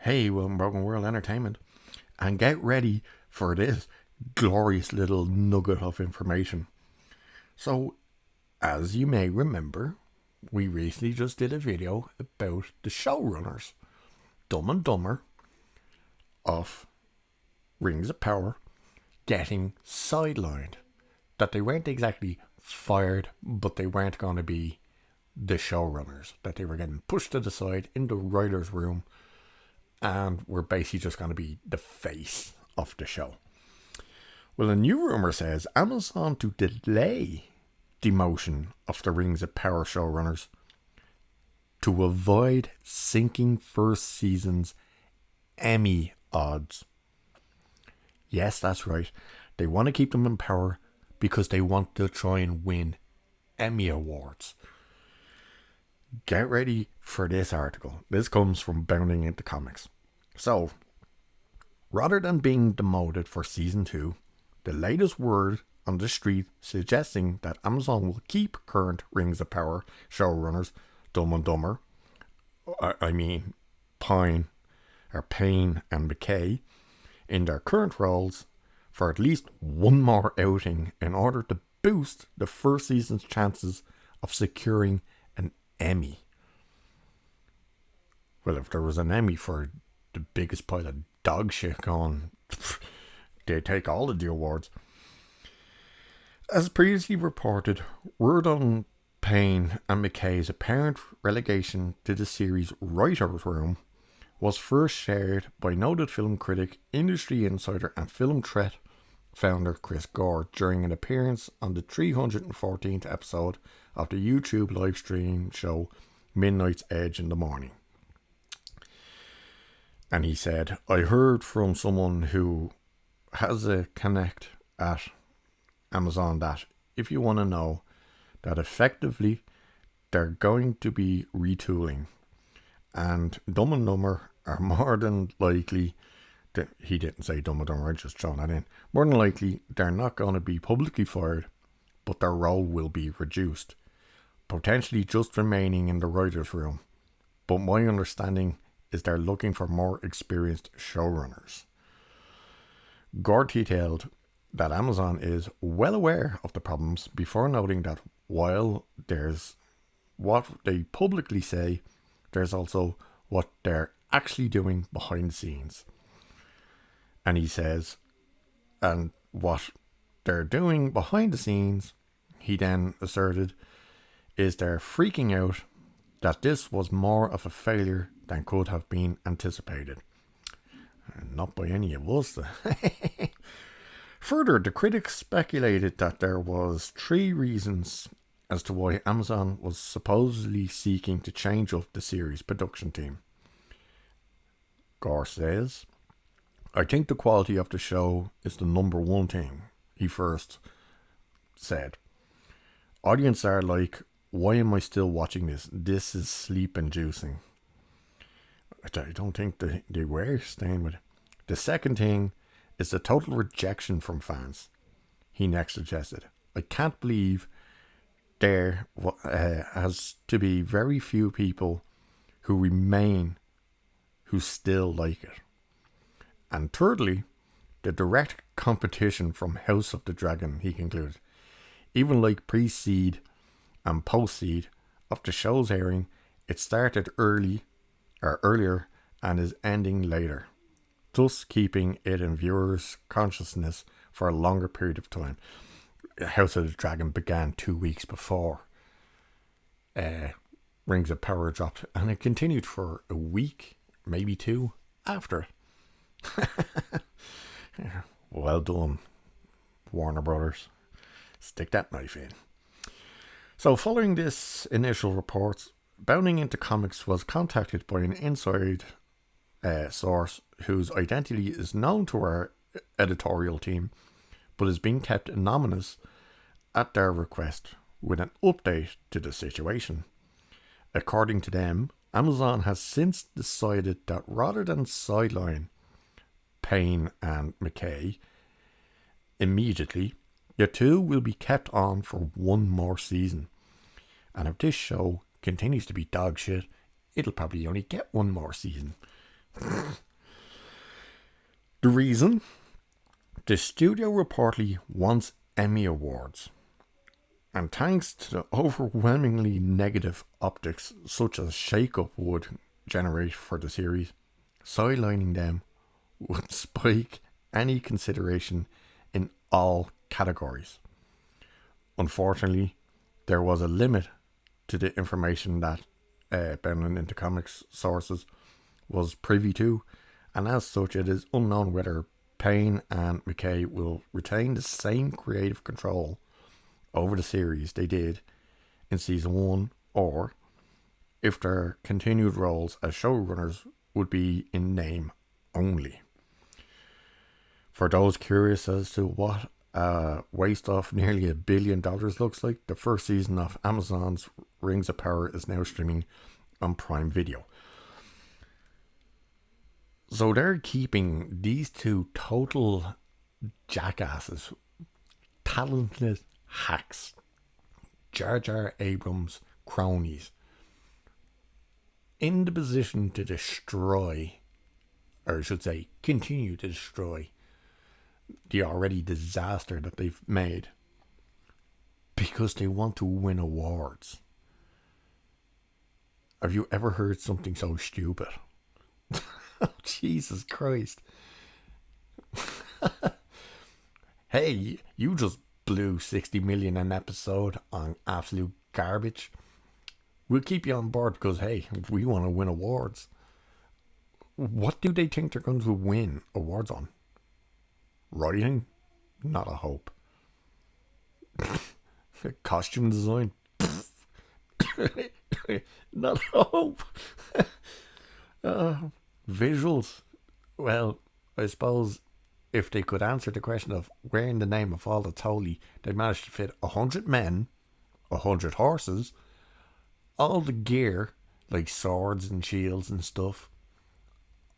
Hey, welcome Broken World Entertainment, and get ready for this glorious little nugget of information. So, as you may remember, we recently just did a video about the showrunners, Dumb and Dumber, of Rings of Power, getting sidelined. That they weren't exactly fired, but they weren't going to be the showrunners. That they were getting pushed to the side in the writer's room and were basically just going to be the face of the show. Well, a new rumour says Amazon to delay demotion of the Rings of Power showrunners to avoid sinking first season's Emmy odds. Yes, that's right. They want to keep them in power because they want to try and win Emmy Awards. Get ready for this article. This comes from Bounding into Comics. So, rather than being demoted for season 2, the latest word on the street suggesting that Amazon will keep current Rings of Power showrunners Dumb and Dumber, Payne and McKay, in their current roles for at least one more outing in order to boost the first season's chances of securing an Emmy. Well, if there was an Emmy for the biggest pile of dog shit going, they'd take all of the awards. As previously reported, word on Payne and McKay's apparent relegation to the series' writer's room was first shared by noted film critic, industry insider and Film Threat founder Chris Gore during an appearance on the 314th episode of the YouTube live stream show Midnight's Edge in the Morning. And he said, I heard from someone who has a connect at Amazon that if you want to know, that effectively they're going to be retooling, and Dumb and Dumber are more than likely, he didn't say Dumb and Dumber, I just thrown that in, more than likely they're not going to be publicly fired, but their role will be reduced, potentially just remaining in the writer's room. But my understanding is they're looking for more experienced showrunners. Gore detailed that Amazon is well aware of the problems before noting that while there's what they publicly say, there's also what they're actually doing behind the scenes. And he says, and what they're doing behind the scenes, he then asserted, is they're freaking out that this was more of a failure than could have been anticipated. Not by any of us. Further, the critics speculated that there was 3 reasons as to why Amazon was supposedly seeking to change up the series' production team. Gore says, I think the quality of the show is the number one thing, he first said. Audience are like, why am I still watching this? This is sleep inducing. I don't think they were staying with it. The second thing is the total rejection from fans. He next suggested, I can't believe there has to be very few people who remain who still like it. And thirdly, the direct competition from House of the Dragon, he concluded. Even like pre-seed and post-seed of the show's airing, it started earlier and is ending later, thus keeping it in viewers' consciousness for a longer period of time. House of the Dragon began 2 weeks before Rings of Power dropped, and it continued for a week, maybe 2, after. Well done, Warner Brothers. Stick that knife in. So following this initial reports, Bounding into Comics was contacted by an inside source whose identity is known to our editorial team, but is being kept anonymous at their request, with an update to the situation. According to them, Amazon has since decided that rather than sideline Payne and McKay immediately, the two will be kept on for one more season. And if this show continues to be dog shit, it'll probably only get one more season. The reason? The studio reportedly wants Emmy Awards. And thanks to the overwhelmingly negative optics such as shake-up would generate for the series, sidelining them would spike any consideration in all categories. Unfortunately, there was a limit to the information that Bending into Comics sources was privy to, and as such it is unknown whether Payne and McKay will retain the same creative control over the series they did in season 1, or if their continued roles as showrunners would be in name only. For those curious as to what a waste of nearly $1 billion looks like, the first season of Amazon's Rings of Power is now streaming on Prime Video. So they're keeping these two total jackasses, talented hacks, Jar Jar Abrams cronies, in the position to destroy, or I should say, continue to destroy the already disaster that they've made because they want to win awards. Have you ever heard something so stupid? Oh, Jesus Christ. Hey, you just blew 60 million an episode on absolute garbage. We'll keep you on board because, hey, we want to win awards. What do they think they're going to win awards on? Writing? Not a hope. Costume design? Not a hope. Visuals? Well, I suppose if they could answer the question of where in the name of all that's holy they managed to fit 100 men, 100 horses, all the gear, like swords and shields and stuff,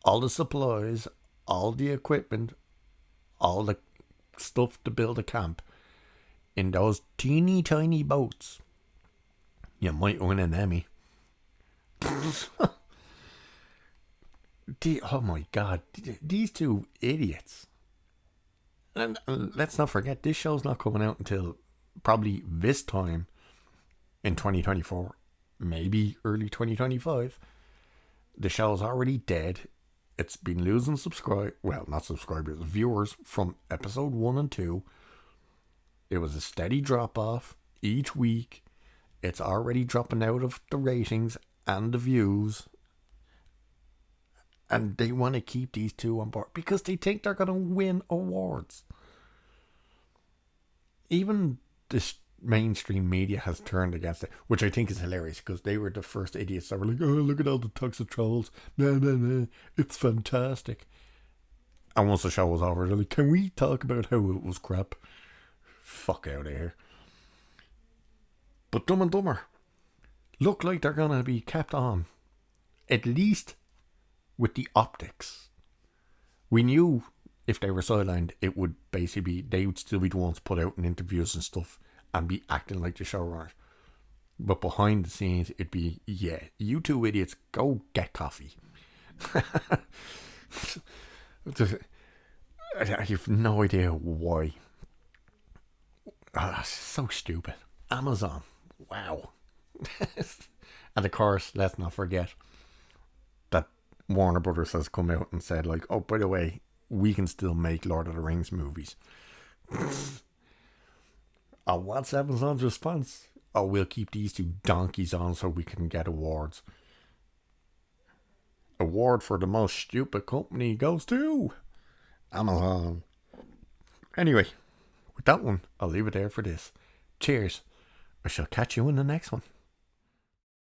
all the supplies, all the equipment, all the stuff to build a camp in those teeny tiny boats, you might win an Emmy. Oh my God, these two idiots. And let's not forget, this show's not coming out until probably this time in 2024, maybe early 2025. The show's already dead. It's been losing viewers from episode 1 and 2. It was a steady drop off each week. It's already dropping out of the ratings and the views. And they want to keep these two on board because they think they're going to win awards. Even this mainstream media has turned against it, which I think is hilarious because they were the first idiots that were like, oh, look at all the toxic trolls. Nah, it's fantastic. And once the show was over, they're like, can we talk about how it was crap? Fuck out of here. But Dumb and Dumber look like they're going to be kept on. At least with the optics. We knew if they were sidelined, it would basically be, they would still be the ones put out in interviews and stuff and be acting like the showrunners. But behind the scenes, it'd be, yeah, you two idiots, go get coffee. I have no idea why. So stupid. Amazon. Wow. And of course, let's not forget that Warner Brothers has come out and said, like, oh, by the way, we can still make Lord of the Rings movies. Oh, what's Amazon's response? Oh, we'll keep these two donkeys on so we can get awards. Award for the most stupid company goes to Amazon. Anyway, with that one, I'll leave it there for this. Cheers. I shall catch you in the next one.